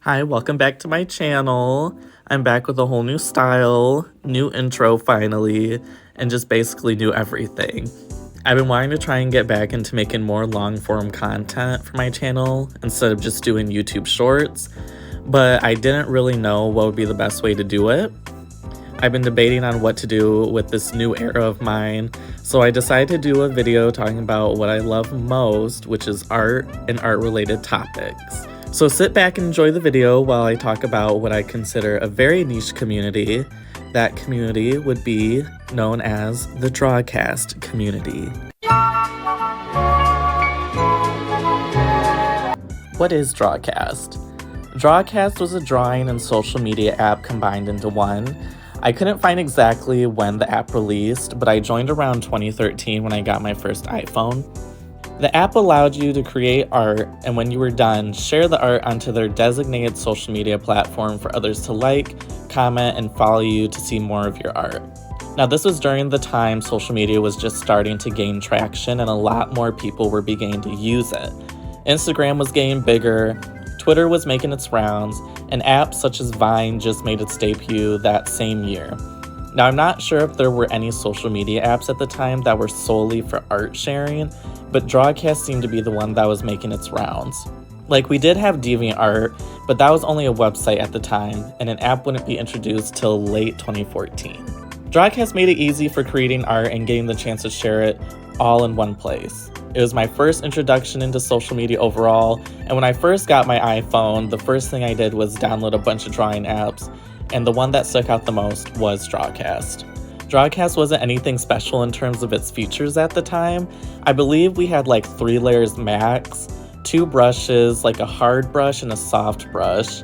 Hi, welcome back to my channel. I'm back with a whole new style, new intro finally, and just basically new everything. I've been wanting to try and get back into making more long-form content for my channel instead of just doing YouTube shorts, but I didn't really know what would be the best way to do it. I've been debating on what to do with this new era of mine, so I decided to do a video talking about what I love most, which is art and art-related topics. So sit back and enjoy the video while I talk about what I consider a very niche community. That community would be known as the Drawcast community. What is Drawcast? Drawcast was a drawing and social media app combined into one. I couldn't find exactly when the app released, but I joined around 2013 when I got my first iPhone. The app allowed you to create art, and when you were done, share the art onto their designated social media platform for others to like, comment, and follow you to see more of your art. Now, this was during the time social media was just starting to gain traction and a lot more people were beginning to use it. Instagram was getting bigger, Twitter was making its rounds, and apps such as Vine just made its debut that same year. Now, I'm not sure if there were any social media apps at the time that were solely for art sharing, but Drawcast seemed to be the one that was making its rounds. Like, we did have DeviantArt, but that was only a website at the time, and an app wouldn't be introduced till late 2014. Drawcast made it easy for creating art and getting the chance to share it all in one place. It was my first introduction into social media overall, and when I first got my iPhone, the first thing I did was download a bunch of drawing apps, and the one that stuck out the most was Drawcast. Drawcast wasn't anything special in terms of its features at the time. I believe we had like 3 layers max, 2 brushes, like a hard brush and a soft brush,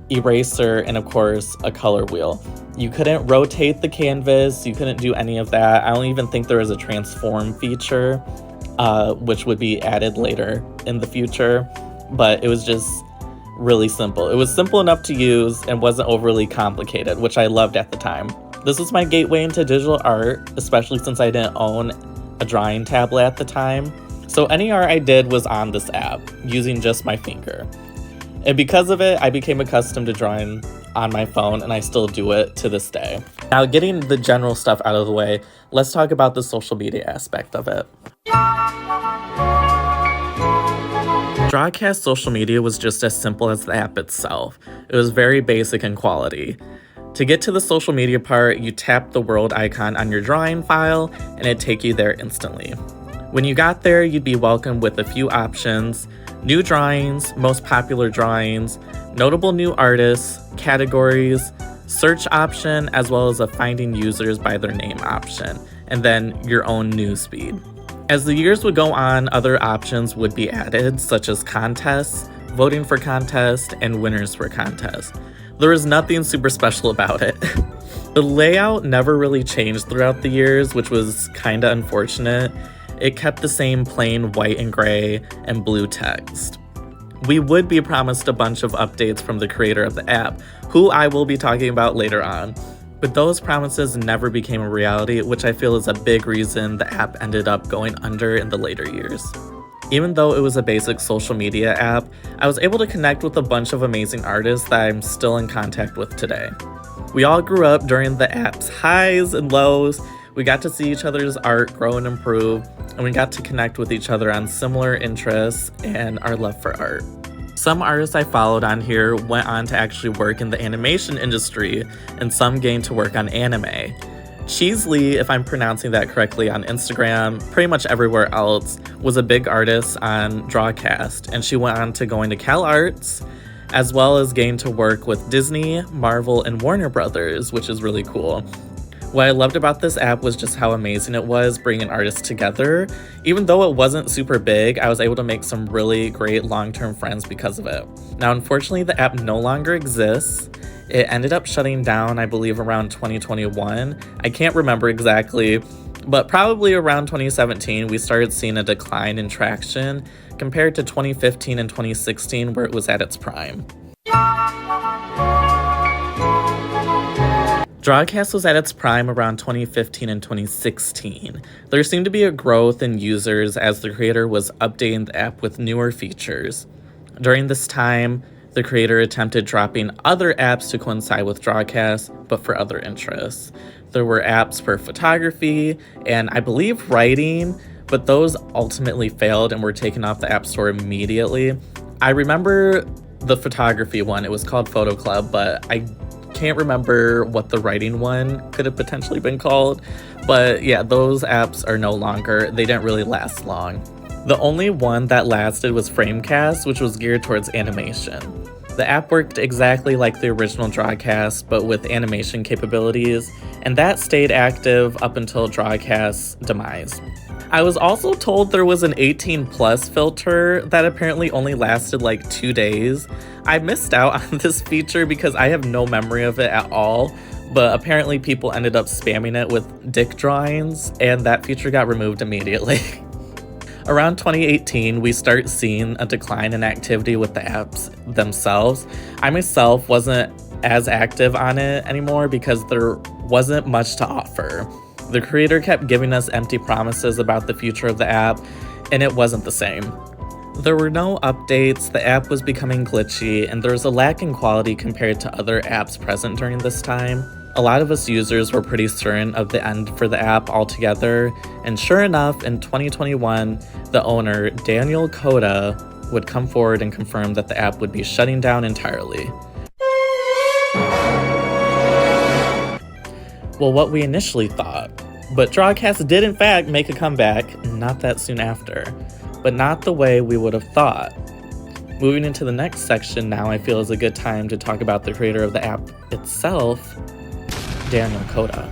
eraser, and of course a color wheel. You couldn't rotate the canvas, you couldn't do any of that. I don't even think there was a transform feature, which would be added later in the future, but it was just really simple. It was simple enough to use and wasn't overly complicated, which I loved at the time. This was my gateway into digital art, especially since I didn't own a drawing tablet at the time. So any art I did was on this app, using just my finger. And because of it, I became accustomed to drawing on my phone, and I still do it to this day. Now, getting the general stuff out of the way, let's talk about the social media aspect of it. Drawcast social media was just as simple as the app itself. It was very basic in quality. To get to the social media part, you tap the world icon on your drawing file and it'd take you there instantly. When you got there, you'd be welcomed with a few options: new drawings, most popular drawings, notable new artists, categories, search option, as well as a finding users by their name option, and then your own newsfeed. As the years would go on, other options would be added, such as contests, voting for contests, and winners for contests. There was nothing super special about it. The layout never really changed throughout the years, which was kinda unfortunate. It kept the same plain white and gray and blue text. We would be promised a bunch of updates from the creator of the app, who I will be talking about later on. But those promises never became a reality, which I feel is a big reason the app ended up going under in the later years. Even though it was a basic social media app, I was able to connect with a bunch of amazing artists that I'm still in contact with today. We all grew up during the app's highs and lows. We got to see each other's art grow and improve, and we got to connect with each other on similar interests and our love for art. Some artists I followed on here went on to actually work in the animation industry, and some gained to work on anime. Cheesley, if I'm pronouncing that correctly, on Instagram, pretty much everywhere else, was a big artist on Drawcast, and she went on to go into Cal Arts, as well as gained to work with Disney, Marvel, and Warner Brothers, which is really cool. What I loved about this app was just how amazing it was bringing artists together. Even though it wasn't super big, I was able to make some really great long-term friends because of it. Now, unfortunately, the app no longer exists. It ended up shutting down, I believe, around 2021. I can't remember exactly, but probably around 2017, we started seeing a decline in traction compared to 2015 and 2016, where it was at its prime. Drawcast was at its prime around 2015 and 2016. There seemed to be a growth in users as the creator was updating the app with newer features. During this time, The creator attempted dropping other apps to coincide with Drawcast, but for other interests. There were apps for photography and I believe writing, but those ultimately failed and were taken off the App Store immediately. I remember the photography one, it was called Photo Club, but I can't remember what the writing one could have potentially been called. But yeah, those apps are no longer, they didn't really last long. The only one that lasted was Framecast, which was geared towards animation. The app worked exactly like the original Drawcast, but with animation capabilities, and that stayed active up until Drawcast's demise. I was also told there was an 18 plus filter that apparently only lasted like 2 days. I missed out on this feature because I have no memory of it at all, but apparently people ended up spamming it with dick drawings, and that feature got removed immediately. Around 2018, we start seeing a decline in activity with the apps themselves. I myself wasn't as active on it anymore because there wasn't much to offer. The creator kept giving us empty promises about the future of the app, and it wasn't the same. There were no updates, the app was becoming glitchy, and there was a lack in quality compared to other apps present during this time. A lot of us users were pretty certain of the end for the app altogether, and sure enough, in 2021, the owner, Daniel Coda, would come forward and confirm that the app would be shutting down entirely. Well, what we initially thought. But Drawcast did in fact make a comeback, not that soon after, but not the way we would have thought. Moving into the next section now, I feel is a good time to talk about the creator of the app itself, Daniel Coda.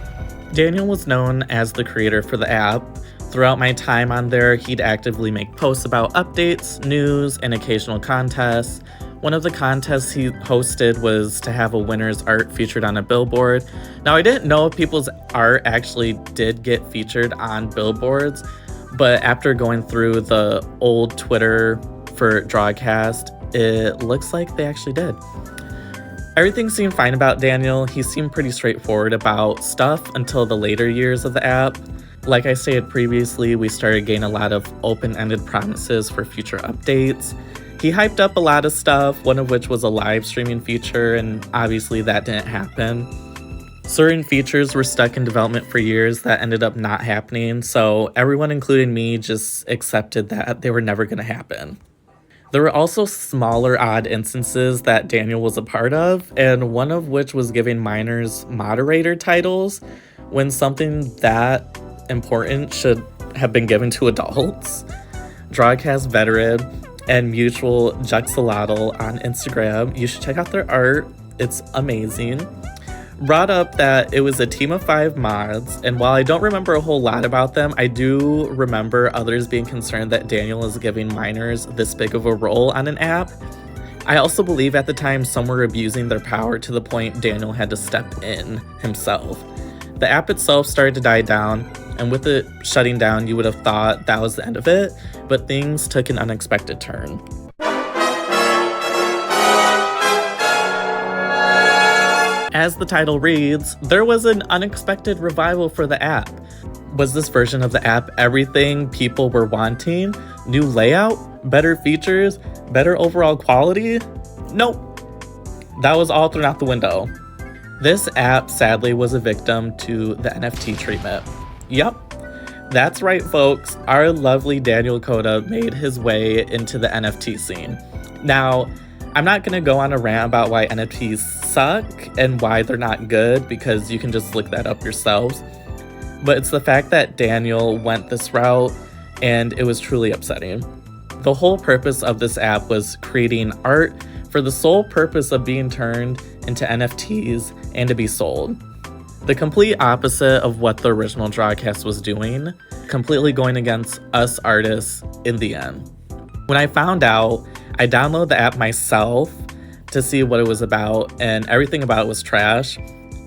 Daniel was known as the creator for the app. Throughout my time on there, he'd actively make posts about updates, news, and occasional contests. One of the contests he hosted was to have a winner's art featured on a billboard. Now, I didn't know if people's art actually did get featured on billboards, but after going through the old Twitter for Drawcast, it looks like they actually did. Everything seemed fine about Daniel. He seemed pretty straightforward about stuff until the later years of the app. Like I stated previously, we started getting a lot of open-ended promises for future updates. He hyped up a lot of stuff, one of which was a live streaming feature, and obviously that didn't happen. Certain features were stuck in development for years that ended up not happening, so everyone, including me, just accepted that they were never going to happen. There were also smaller odd instances that Daniel was a part of, and one of which was giving minors moderator titles when something that important should have been given to adults. Drawcast veteran and mutual Juxalotl on Instagram, you should check out their art, it's amazing, brought up that it was a team of 5 mods, and while I don't remember a whole lot about them, I do remember others being concerned that Daniel is giving minors this big of a role on an app. I also believe at the time some were abusing their power to the point Daniel had to step in himself. The app itself started to die down, and with it shutting down, you would have thought that was the end of it, but things took an unexpected turn. As the title reads, there was an unexpected revival for the app. Was this version of the app everything people were wanting? New layout? Better features? Better overall quality? Nope. That was all thrown out the window. This app sadly was a victim to the NFT treatment. Yup, that's right folks, our lovely Daniel Coda made his way into the NFT scene. Now, I'm not going to go on a rant about why NFTs suck and why they're not good because you can just look that up yourselves. But it's the fact that Daniel went this route and it was truly upsetting. The whole purpose of this app was creating art for the sole purpose of being turned into NFTs and to be sold. The complete opposite of what the original Drawcast was doing, completely going against us artists in the end. When I found out, I downloaded the app myself to see what it was about, and everything about it was trash.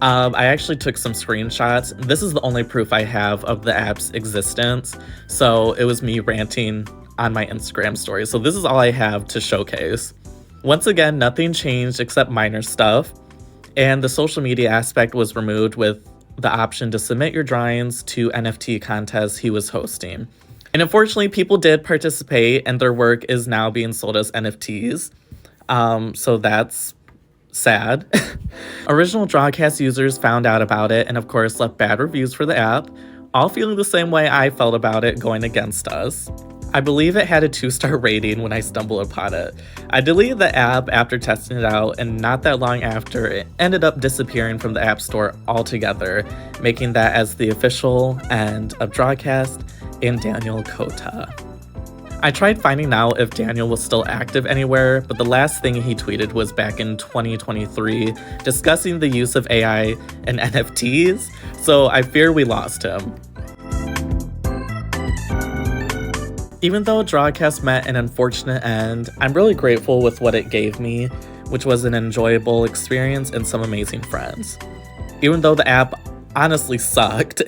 I actually took some screenshots. This is the only proof I have of the app's existence, so it was me ranting on my Instagram story. So this is all I have to showcase. Once again, nothing changed except minor stuff, and the social media aspect was removed with the option to submit your drawings to NFT contests he was hosting. And unfortunately, people did participate and their work is now being sold as NFTs. So that's sad. Original Drawcast users found out about it and of course left bad reviews for the app, all feeling the same way I felt about it going against us. I believe it had a 2-star rating when I stumbled upon it. I deleted the app after testing it out, and not that long after, it ended up disappearing from the App Store altogether, making that as the official end of Drawcast and Daniel Kota. I tried finding out if Daniel was still active anywhere, but the last thing he tweeted was back in 2023 discussing the use of AI and NFTs, so I fear we lost him. Even though Drawcast met an unfortunate end, I'm really grateful with what it gave me, which was an enjoyable experience and some amazing friends. Even though the app honestly sucked,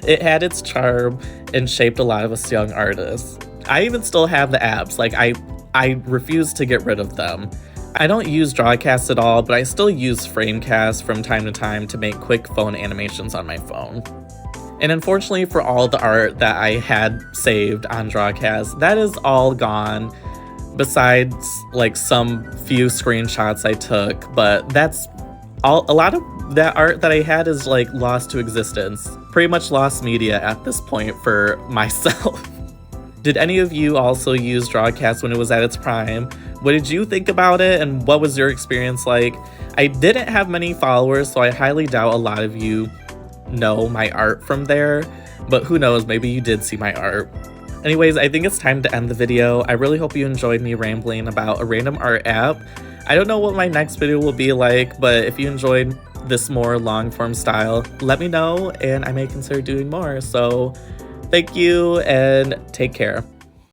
it had its charm and shaped a lot of us young artists. I even still have the apps, like I refuse to get rid of them. I don't use Drawcast at all, but I still use Framecast from time to time to make quick phone animations on my phone. And unfortunately for all the art that I had saved on Drawcast, that is all gone, besides like some few screenshots I took, but that's all. A lot of that art that I had is like lost to existence. Pretty much lost media at this point for myself. Did any of you also use Drawcast when it was at its prime? What did you think about it, and what was your experience like? I didn't have many followers, so I highly doubt a lot of you know my art from there, but who knows, maybe you did see my art. Anyways, I think it's time to end the video. I really hope you enjoyed me rambling about a random art app. I don't know what my next video will be like, but if you enjoyed this more long form style, let me know and I may consider doing more. So thank you and take care.